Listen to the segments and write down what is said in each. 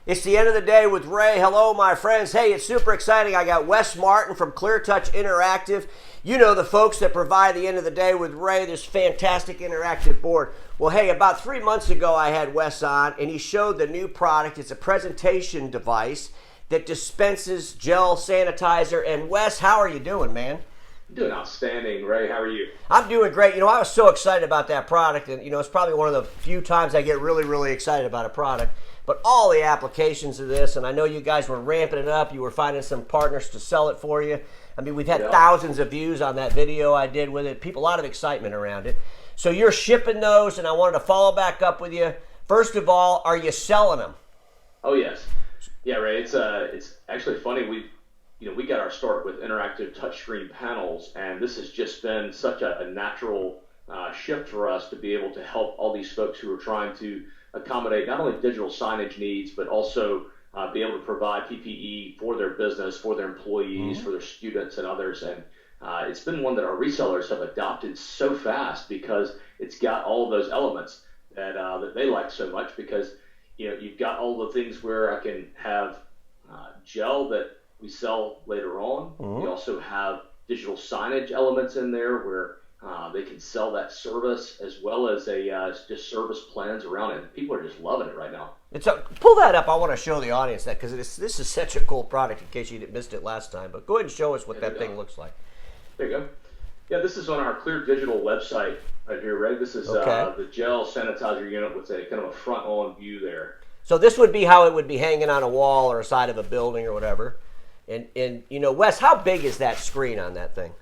It's the end of the day with Ray. Hello, my friends. Hey, it's super exciting. I got Wes Martin from ClearTouch Interactive. You know the folks that provide the end of the day with Ray, this fantastic interactive board. Well, hey, about 3 months ago, I had Wes on, and he showed the new product. It's a presentation device that dispenses gel sanitizer. And Wes, how are you doing, man? I'm doing outstanding, Ray. How are you? I'm doing great. You know, I was so excited about that product, and, you know, it's probably one of the few times I get really, really excited about a product. But all the applications of this, and I know you guys were ramping it up. You were finding some partners to sell it for you. I mean, we've had thousands of views on that video I did with it. People, a lot of excitement around it. So you're shipping those, and I wanted to follow back up with you. First of all, are you selling them? Oh, yes. Yeah, Ray, it's actually funny. We got our start with interactive touchscreen panels, and this has just been such a natural shift for us to be able to help all these folks who are trying to accommodate not only digital signage needs, but also be able to provide PPE for their business, for their employees, for their students and others. And it's been one that our resellers have adopted so fast because it's got all of those elements that they like so much, because you've got all the things where I can have gel that we sell later on. We also have digital signage elements in there where they can sell that service, as well as just service plans around it. People are just loving it right now. Pull that up. I want to show the audience that, because this is such a cool product, in case you missed it last time. But go ahead and show us what that thing looks like. There you go. Yeah, this is on our Clear Digital website right here, Ray. This is the gel sanitizer unit with a kind of a front-on view there. So this would be how it would be hanging on a wall or a side of a building or whatever. And you know, Wes, how big is that screen on that thing?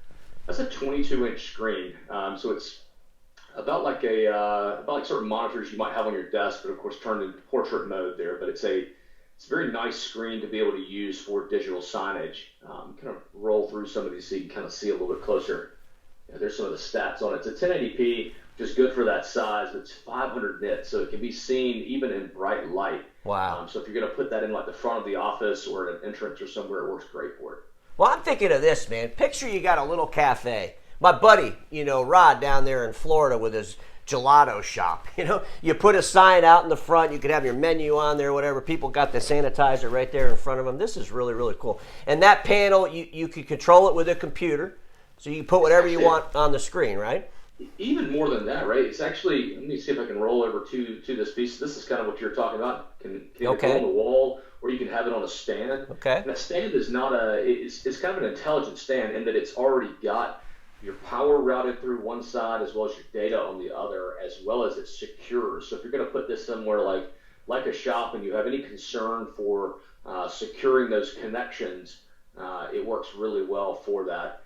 That's a 22-inch screen. So it's about like certain monitors you might have on your desk, but of course turned into portrait mode there. But it's a very nice screen to be able to use for digital signage. Kind of roll through some of these so you can kind of see a little bit closer. There's some of the stats on it. It's a 1080p, which is good for that size. It's 500 nits, so it can be seen even in bright light. Wow. So if you're going to put that in like the front of the office or at an entrance or somewhere, it works great for it. Well, I'm thinking of this, man. Picture you got a little cafe. My buddy, Rod down there in Florida with his gelato shop. You put a sign out in the front. You could have your menu on there, whatever. People got the sanitizer right there in front of them. This is really, really cool. And that panel, you could control it with a computer. So you can put whatever you want on the screen, right? Even more than that, right? It's actually, let me see if I can roll over to this piece. This is kind of what you're talking about. Can go on the wall, or you can have it on a stand. Okay. And that stand is not it's kind of an intelligent stand in that it's already got your power routed through one side as well as your data on the other, as well as it's secure. So if you're going to put this somewhere like a shop and you have any concern for securing those connections, it works really well for that.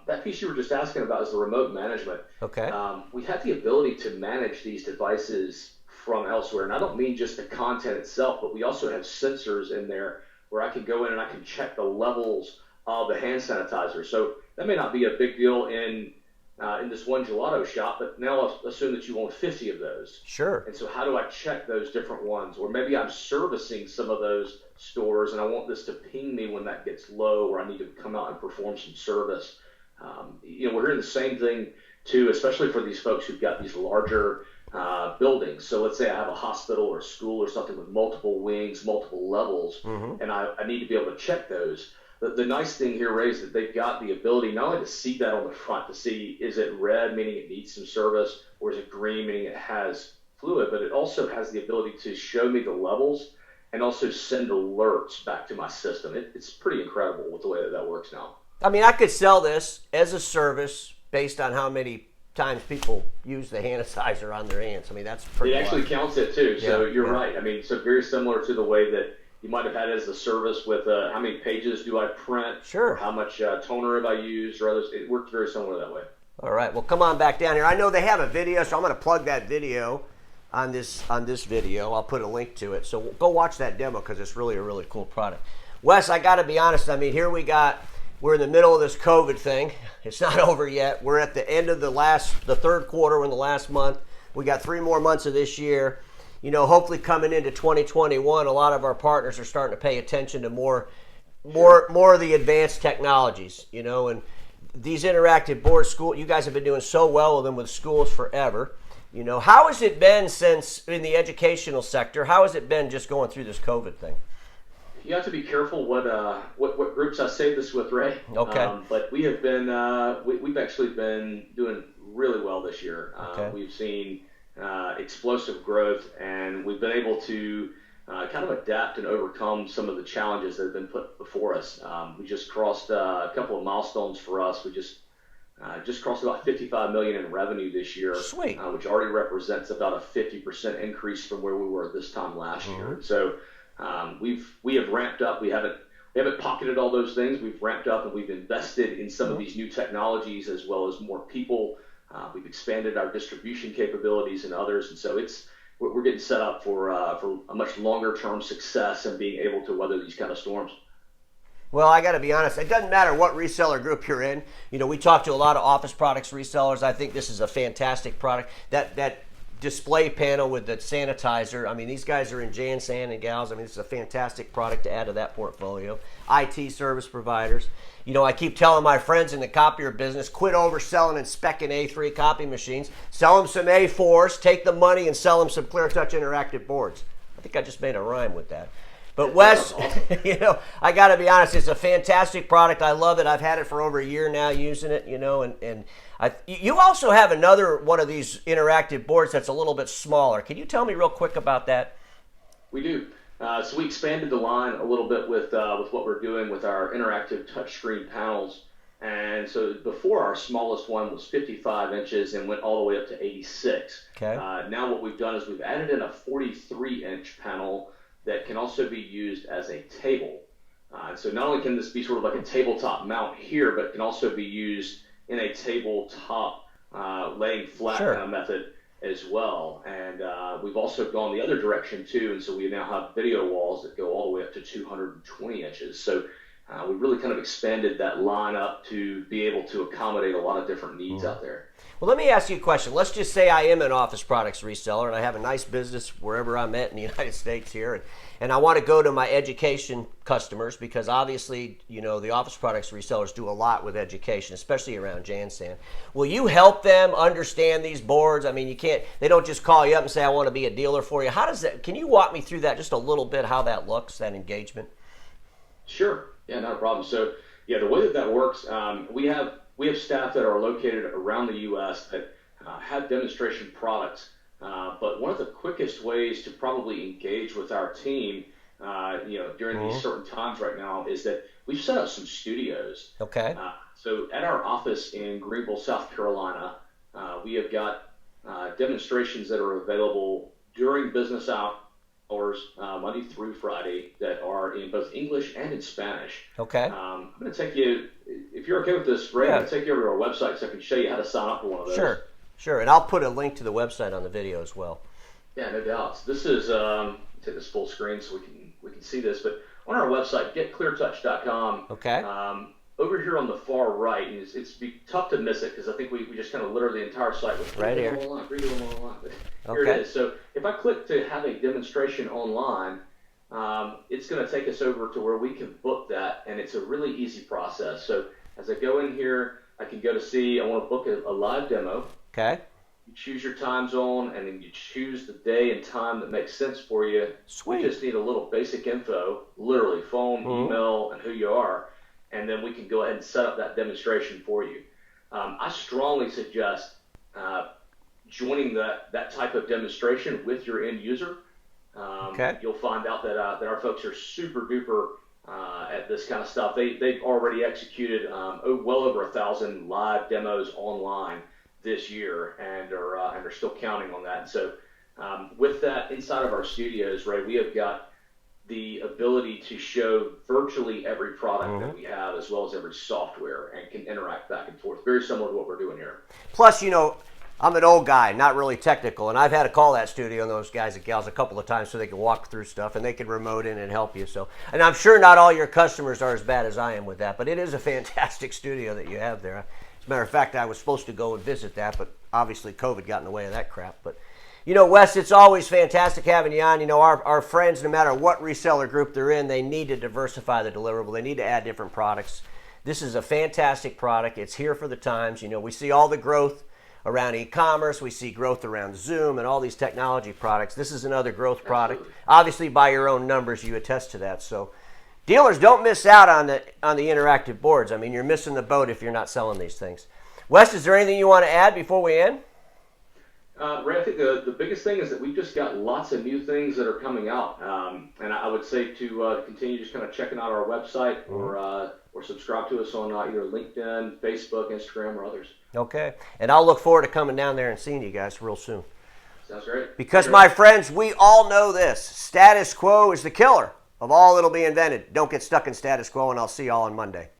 That piece you were just asking about is the remote management. Okay. We have the ability to manage these devices from elsewhere. And I don't mean just the content itself, but we also have sensors in there where I can go in and I can check the levels of the hand sanitizer. So that may not be a big deal in this one gelato shop, but now I'll assume that you want 50 of those. Sure. And so how do I check those different ones? Or maybe I'm servicing some of those stores and I want this to ping me when that gets low, or I need to come out and perform some service. We're hearing the same thing too, especially for these folks who've got these larger buildings. So let's say I have a hospital or a school or something with multiple wings, multiple levels, and I need to be able to check those. The nice thing here, Ray, is that they've got the ability not only to see that on the front, to see is it red, meaning it needs some service, or is it green, meaning it has fluid, but it also has the ability to show me the levels and also send alerts back to my system. It's pretty incredible with the way that works now. I mean, I could sell this as a service based on how many times people use the sanitizer on their hands. I mean, that's pretty It actually counts it too, so you're right. I mean, so very similar to the way that you might have had it as a service with how many pages do I print, sure, or how much toner have I used, or others. It worked very similar that way. All right, well, come on back down here. I know they have a video, so I'm going to plug that video on this video. I'll put a link to it. So go watch that demo, because it's really a really cool product. Wes, I got to be honest. I mean, here we're in the middle of this COVID thing. It's not over yet. We're at the end of the third quarter. We're in the last month. We got 3 more months of this year. Hopefully coming into 2021, a lot of our partners are starting to pay attention to more of the advanced technologies, and these interactive board you guys have been doing so well with them with schools forever. You know, how has it been since in the educational sector? How has it been just going through this COVID thing? You have to be careful what groups I say this with, Ray. Okay. But we have been we've actually been doing really well this year. Okay. We've seen explosive growth, and we've been able to kind of adapt and overcome some of the challenges that have been put before us. We just crossed a couple of milestones for us. We just crossed about 55 million in revenue this year, Sweet. Which already represents about a 50% increase from where we were at this time last year. So we have ramped up. We haven't pocketed all those things. We've ramped up and we've invested in some of these new technologies as well as more people. We've expanded our distribution capabilities and others, and so we're getting set up for a much longer term success and being able to weather these kind of storms. Well, I got to be honest. It doesn't matter what reseller group you're in. You know, we talk to a lot of office products resellers. I think this is a fantastic product. That display panel with the sanitizer. I mean, these guys are in JanSan and gals. I mean, this is a fantastic product to add to that portfolio. IT service providers. You know, I keep telling my friends in the copier business, quit overselling and speccing A3 copy machines. Sell them some A4s, take the money and sell them some ClearTouch Interactive boards. I think I just made a rhyme with that. But Wes, you know, I got to be honest, it's a fantastic product. I love it. I've had it for over a year now using it, you know, and you also have another one of these interactive boards that's a little bit smaller. Can you tell me real quick about that? We do. So we expanded the line a little bit with what we're doing with our interactive touchscreen panels. And so before, our smallest one was 55 inches and went all the way up to 86. Okay. Now what we've done is we've added in a 43-inch panel that can also be used as a table. So not only can this be sort of like a tabletop mount here, but can also be used in a tabletop laying flat Sure. kind of method as well. And we've also gone the other direction too, and so we now have video walls that go all the way up to 220 inches. So we really kind of expanded that line up to be able to accommodate a lot of different needs out there. Well, let me ask you a question. Let's just say I am an office products reseller and I have a nice business wherever I'm at in the United States here, and I want to go to my education customers because obviously, you know, the office products resellers do a lot with education, especially around JanSan. Will you help them understand these boards? I mean, they don't just call you up and say, I want to be a dealer for you. How does that, can you walk me through that just a little bit, how that looks, that engagement? Sure. Yeah, not a problem. So, yeah, the way that works, we have staff that are located around the U.S. that have demonstration products. But one of the quickest ways to probably engage with our team, during these certain times right now, is that we've set up some studios. Okay. So at our office in Greenville, South Carolina, we have got demonstrations that are available during business hours, Monday through Friday, that are in both English and in Spanish. Okay. I'm going to take you, if you're okay with this, Ray, I'm going to take you over to our website so I can show you how to sign up for one of those. Sure. And I'll put a link to the website on the video as well. Yeah, no doubt. So this is, take this full screen so we can see this, but on our website, getcleartouch.com. Okay. Over here on the far right, and it's tough to miss it because I think we just kind of litter the entire site with right here. Here it is. So if I click to have a demonstration online, it's going to take us over to where we can book that, and it's a really easy process. So as I go in here, I can go to see, I want to book a live demo. Okay. You choose your time zone, and then you choose the day and time that makes sense for you. Sweet. You just need a little basic info, literally phone, email, and who you are, and then we can go ahead and set up that demonstration for you. I strongly suggest joining that type of demonstration with your end user. Okay. You'll find out that our folks are super duper at this kind of stuff. They've already executed well over 1,000 live demos online this year, and are still counting on that. And so with that, inside of our studios, Ray, we have got the ability to show virtually every product that we have, as well as every software, and can interact back and forth. Very similar to what we're doing here. Plus, you know, I'm an old guy, not really technical, and I've had to call that studio and those guys and gals a couple of times so they can walk through stuff and they can remote in and help you. So, and I'm sure not all your customers are as bad as I am with that, but it is a fantastic studio that you have there. As a matter of fact, I was supposed to go and visit that, but obviously COVID got in the way of that crap. But, you know, Wes, it's always fantastic having you on. You know, our friends, no matter what reseller group they're in, they need to diversify the deliverable. They need to add different products. This is a fantastic product. It's here for the times. You know, we see all the growth around e-commerce. We see growth around Zoom and all these technology products. This is another growth product. Absolutely. Obviously, by your own numbers, you attest to that. So dealers, don't miss out on the interactive boards. I mean, you're missing the boat if you're not selling these things. Wes, is there anything you want to add before we end? Ray, I think the biggest thing is that we've just got lots of new things that are coming out, and I would say to continue just kind of checking out our website or subscribe to us on either LinkedIn, Facebook, Instagram, or others. Okay, and I'll look forward to coming down there and seeing you guys real soon. Sounds great. Because, my friends, we all know this. Status quo is the killer of all that'll be invented. Don't get stuck in status quo, and I'll see you all on Monday.